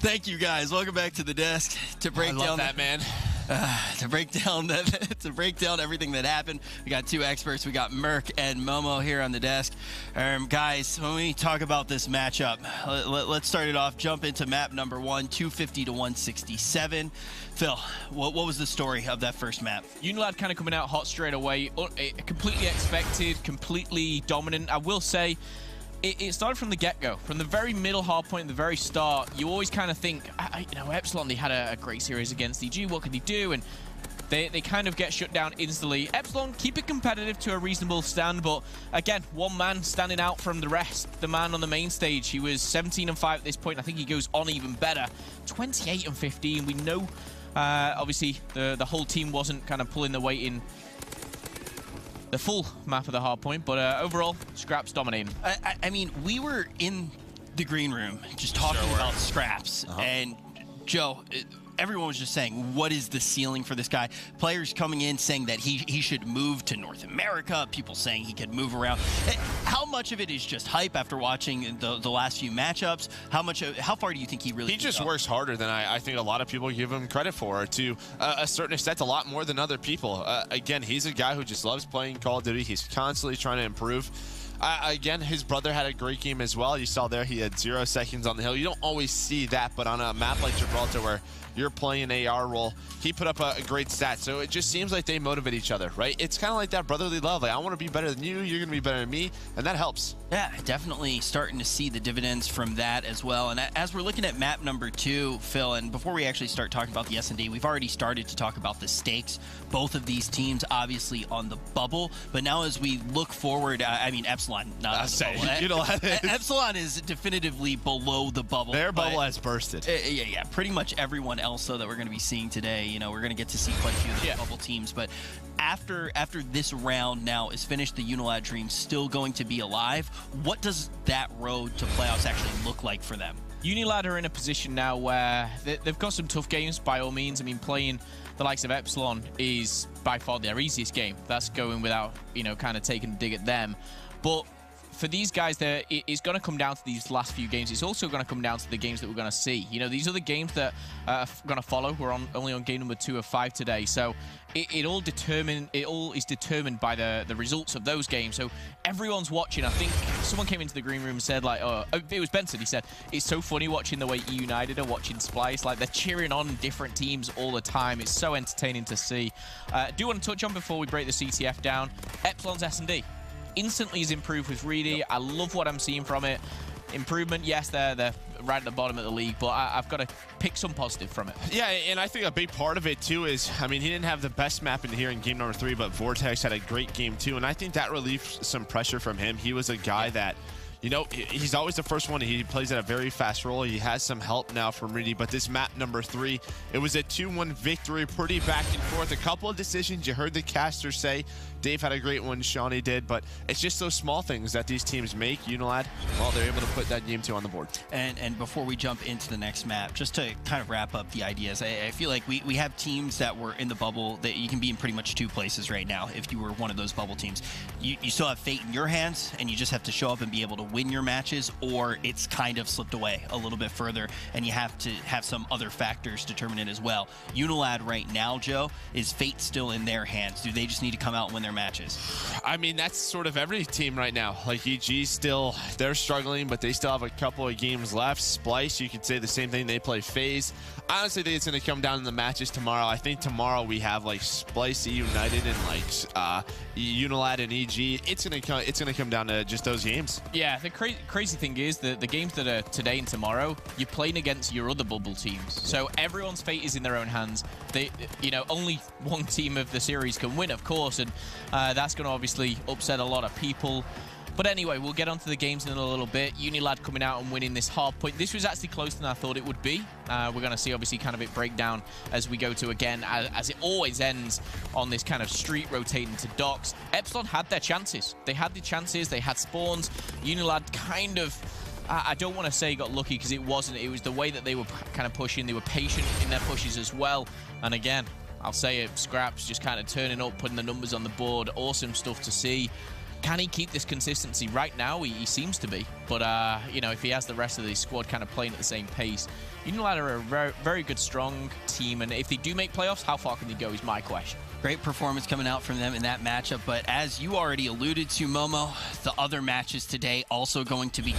Thank you, guys. Welcome back to the desk to break down that, man. To break down everything that happened. We got two experts. We got Merc and Momo here on the desk. Guys, when we talk about this matchup, let's start it off. Jump into map number 1, 250 to 167. Phil, what was the story of that first map? UNILAD kind of coming out hot straight away. Completely expected, completely dominant. I will say, it started from the get-go. From the very middle hard point, the very start, you always kind of think, you know, Epsilon, they had a great series against EG. What could they do? And they kind of get shut down instantly. Epsilon keep it competitive to a reasonable stand, but again, one man standing out from the rest. The man on the main stage, he was 17-5 at this point. I think he goes on even better. 28-15. We know, obviously, the whole team wasn't kind of pulling the weight in the full map of the hard point, but overall, Scraps dominating. I mean, we were in the green room just talking about Scraps, and Joe, everyone was just saying, what is the ceiling for this guy? Players coming in saying that he should move to North America, people saying he could move around. How much of it is just hype after watching the last few matchups? How far do you think he really just works harder than I think a lot of people give him credit for, to a certain extent, a lot more than other people. Again, he's a guy who just loves playing Call of Duty. He's constantly trying to improve. Again, his brother had a great game as well. You saw there he had 0 seconds on the hill. You don't always see that, but on a map like Gibraltar where you're playing an AR role, he put up a great stat. So it just seems like they motivate each other, right? It's kind of like that brotherly love. Like, I want to be better than you, you're going to be better than me, and that helps. Yeah, definitely starting to see the dividends from that as well. And as we're looking at map number 2, Phil, and before we actually start talking about the S&D, we've already started to talk about the stakes. Both of these teams obviously on the bubble, but now as we look forward, I mean, Epsilon, not on the bubble. Epsilon is definitively below the bubble. Their bubble has bursted. Yeah, pretty much everyone else, though, that we're going to be seeing today, you know, we're going to get to see quite a few of the bubble teams, but after this round now is finished, the UNILAD dream still going to be alive. What does that road to playoffs actually look like for them? UNILAD are in a position now where they've got some tough games, by all means. I mean, playing the likes of Epsilon is by far their easiest game. That's going without, you know, kind of taking a dig at them. But for these guys, it's going to come down to these last few games. It's also going to come down to the games that we're going to see. You know, these are the games that are going to follow. We're only on game number 2 of 5 today. So it all is determined by the results of those games. So everyone's watching. I think someone came into the green room and said, like, it was Benson. He said, it's so funny watching the way United are watching Splice. Like, they're cheering on different teams all the time. It's so entertaining to see. Do want to touch on, before we break the CTF down, Epsilon's S&D. Instantly has improved with Reedy. I love what I'm seeing from it. Improvement, yes, they're right at the bottom of the league, but I've got to pick some positive from it. Yeah, and I think a big part of it too is, I mean, he didn't have the best map in here in game number 3, but Vortex had a great game too, and I think that relieved some pressure from him. He was a guy that, you know, he's always the first one. He plays at a very fast roll. He has some help now from Reedy, but this map number 3, it was a 2-1 victory, pretty back and forth. A couple of decisions you heard the caster say. Dave had a great one, Shawnee did, but it's just those small things that these teams make. UNILAD, well, they're able to put that game 2 on the board. And before we jump into the next map, just to kind of wrap up the ideas, I feel like we have teams that were in the bubble that you can be in pretty much 2 places right now if you were one of those bubble teams. You still have fate in your hands, and you just have to show up and be able to win your matches, or it's kind of slipped away a little bit further, and you have to have some other factors determine it as well. UNILAD right now, Joe, is fate still in their hands? Do they just need to come out and win their matches? I mean, that's sort of every team right now. Like, EG still, they're struggling, but they still have a couple of games left. Splice, you could say the same thing. They play FaZe. I honestly think it's going to come down to the matches tomorrow. I think tomorrow we have, like, Splice, United, and, like, UNILAD and EG. It's going to come down to just those games. Yeah, the crazy thing is that the games that are today and tomorrow, you're playing against your other bubble teams. So everyone's fate is in their own hands. You know, only one team of the series can win, of course, and that's going to obviously upset a lot of people. But anyway, we'll get onto the games in a little bit. UNILAD coming out and winning this hard point. This was actually closer than I thought it would be. We're going to see, obviously, kind of it break down as we go to, again, as it always ends on this kind of street rotating to docks. Epsilon had their chances. They had the chances. They had spawns. UNILAD kind of, I don't want to say got lucky, because it wasn't. It was the way that they were kind of pushing. They were patient in their pushes as well. And again, I'll say it, Scraps just kind of turning up, putting the numbers on the board. Awesome stuff to see. can he keep this consistency? Right now, he seems to be. But, you know, if he has the rest of the squad kind of playing at the same pace, UNILAD are a very, very good, strong team. And if they do make playoffs, how far can they go is my question. Great performance coming out from them in that matchup. But as you already alluded to, Momo, the other matches today also going to be